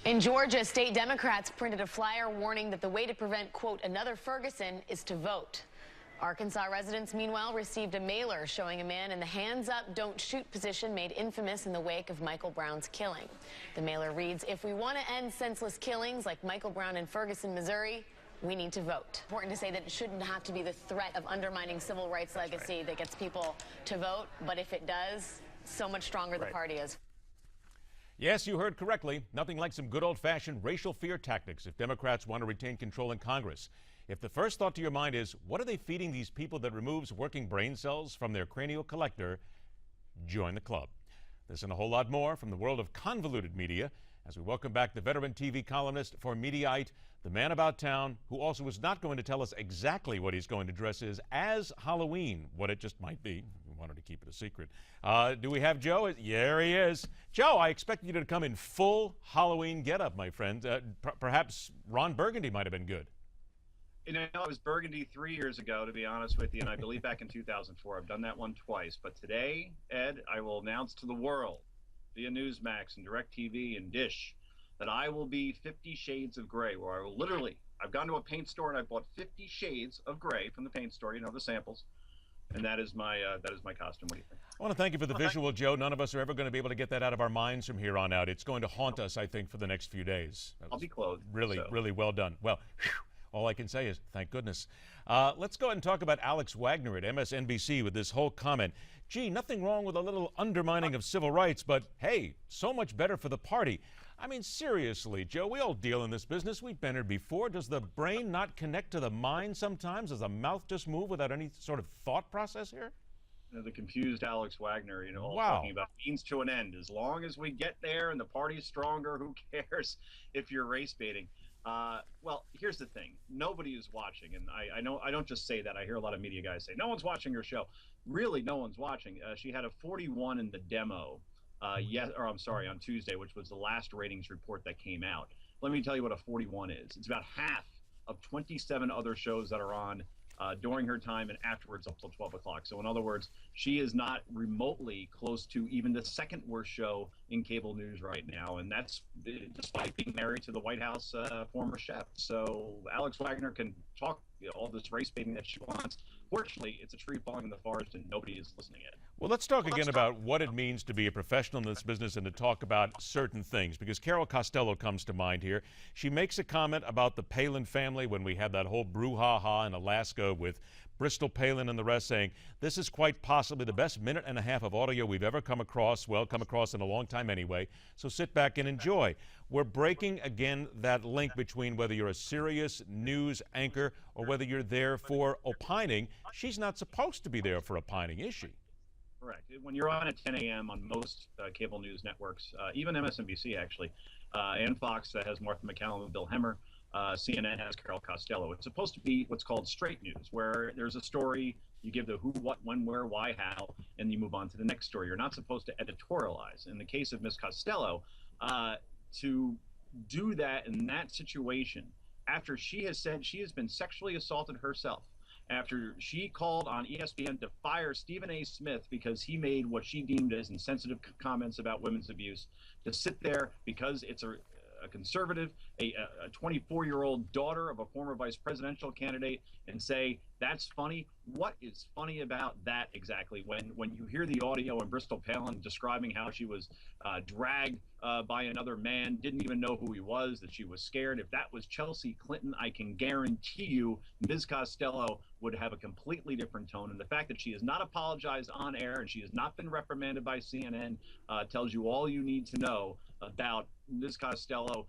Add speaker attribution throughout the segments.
Speaker 1: In Georgia, state Democrats printed a flyer warning that the way to prevent, quote, another Ferguson is to vote. Arkansas residents, meanwhile, received a mailer showing a man in the hands-up, don't-shoot position made infamous in the wake of Michael Brown's killing. The mailer reads, if we want to end senseless killings like Michael Brown in Ferguson, Missouri, we need to vote. Important to say that it shouldn't have to be the threat of undermining civil rights legacy that gets people to vote, but if it does, so much stronger the party is.
Speaker 2: Yes, you heard correctly. Nothing like some good old-fashioned racial fear tactics if Democrats want to retain control in Congress. If the first thought to your mind is, what are they feeding these people that removes working brain cells from their cranial collector? Join the club. This and a whole lot more from the world of convoluted media as we welcome back the veteran TV columnist for Mediaite, the man about town who also is not going to tell us exactly what he's going to dress as Halloween, what it just might be. We wanted to keep it a secret. Do we have Joe? Yeah, there he is. Joe, I expected you to come in full Halloween getup, my friend. Perhaps Ron Burgundy might have been good.
Speaker 3: You know, I was Burgundy 3 years ago, to be honest with you, and I believe back in 2004. I've done that one twice. But today, Ed, I will announce to the world via Newsmax and DirecTV and Dish that I will be 50 Shades of Gray, where I will literally, I've gone to a paint store and I bought 50 shades of gray from the paint store, you know, the samples. And that is my costume. What do you think? I
Speaker 2: want to thank you for the visual, Joe. None of us are ever going to be able to get that out of our minds from here on out. It's going to haunt us, I think, for the next few days.
Speaker 3: I'll be clothed.
Speaker 2: Really,
Speaker 3: so.
Speaker 2: really well done. Well, whew, all I can say is thank goodness. Let's go ahead and talk about Alex Wagner at MSNBC with this whole comment. Gee, nothing wrong with a little undermining of civil rights, but hey, so much better for the party. I mean, seriously, Joe, we all deal in this business. We've been here before. Does the brain not connect to the mind sometimes? Does the mouth just move without any sort of thought process here?
Speaker 3: The confused Alex Wagner, you know,
Speaker 2: wow.
Speaker 3: Talking about means to an end. As long as we get there and the party's stronger, who cares if you're race baiting? Well, here's the thing. Nobody is watching, and I know I don't just say that. I hear a lot of media guys say, no one's watching your show. Really, no one's watching. She had a 41 in the demo, on Tuesday, which was the last ratings report that came out. Let me tell you what a 41 is. It's about half of 27 other shows that are on during her time and afterwards up till 12 o'clock. So in other words, she is not remotely close to even the second worst show in cable news right now. And that's despite being married to the White House former chef. So Alex Wagner can talk all this race baiting that she wants. Fortunately, it's a tree falling in the forest and nobody is listening yet.
Speaker 2: Well, let's talk again about what it means to be a professional in this business and to talk about certain things, because Carol Costello comes to mind here. She makes a comment about the Palin family when we had that whole brouhaha in Alaska with Bristol Palin and the rest, saying this is quite possibly the best minute and a half of audio we've ever come across in a long time anyway, so sit back and enjoy. We're breaking again that link between whether you're a serious news anchor or whether you're there for opining. She's not supposed to be there for opining, is she?
Speaker 3: Correct. When you're on at 10 a.m. on most cable news networks, even MSNBC actually, and Fox has Martha McCallum and Bill Hemmer, CNN has Carol Costello. It's supposed to be what's called straight news, where there's a story, you give the who, what, when, where, why, how, and you move on to the next story. You're not supposed to editorialize. In the case of Ms. Costello, to do that in that situation, after she has said she has been sexually assaulted herself, after she called on ESPN to fire Stephen A. Smith because he made what she deemed as insensitive comments about women's abuse, to sit there because it's a conservative, a 24-year-old daughter of a former vice presidential candidate, and say, that's funny. What is funny about that exactly? When you hear the audio in Bristol Palin describing how she was dragged by another man, didn't even know who he was, that she was scared. If that was Chelsea Clinton, I can guarantee you Ms. Costello would have a completely different tone. And the fact that she has not apologized on air and she has not been reprimanded by CNN tells you all you need to know about Ms. Costello,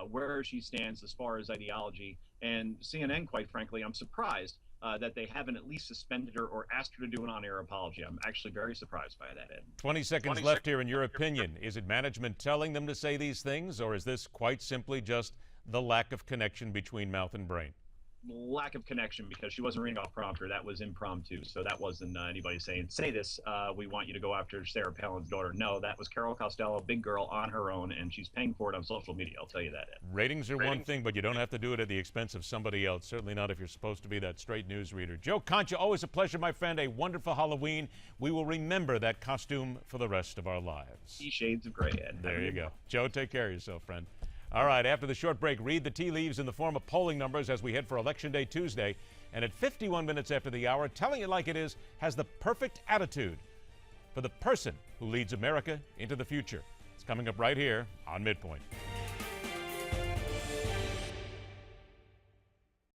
Speaker 3: where she stands as far as ideology. And CNN, quite frankly, I'm surprised that they haven't at least suspended her or asked her to do an on-air apology. I'm actually very surprised by that, Ed.
Speaker 2: 20 seconds left here. In your opinion, is it management telling them to say these things, or is this quite simply just the lack of connection between mouth and brain?
Speaker 3: Lack of connection, because she wasn't reading off prompter. That was impromptu, so that wasn't anybody saying, say this, we want you to go after Sarah Palin's daughter. No, that was Carol Costello, big girl on her own, and she's paying for it on social media, I'll tell you that, Ed.
Speaker 2: Ratings are one thing, but you don't have to do it at the expense of somebody else, certainly not if you're supposed to be that straight news reader. Joe Concha, always a pleasure, my friend. A wonderful Halloween. We will remember that costume for the rest of our lives.
Speaker 3: 50 Shades of Gray, Ed.
Speaker 2: There you go. Joe, take care of yourself, friend. All right, after the short break, read the tea leaves in the form of polling numbers as we head for Election Day Tuesday. And at 51 minutes after the hour, telling it like it is, has the perfect attitude for the person who leads America into the future. It's coming up right here on MidPoint.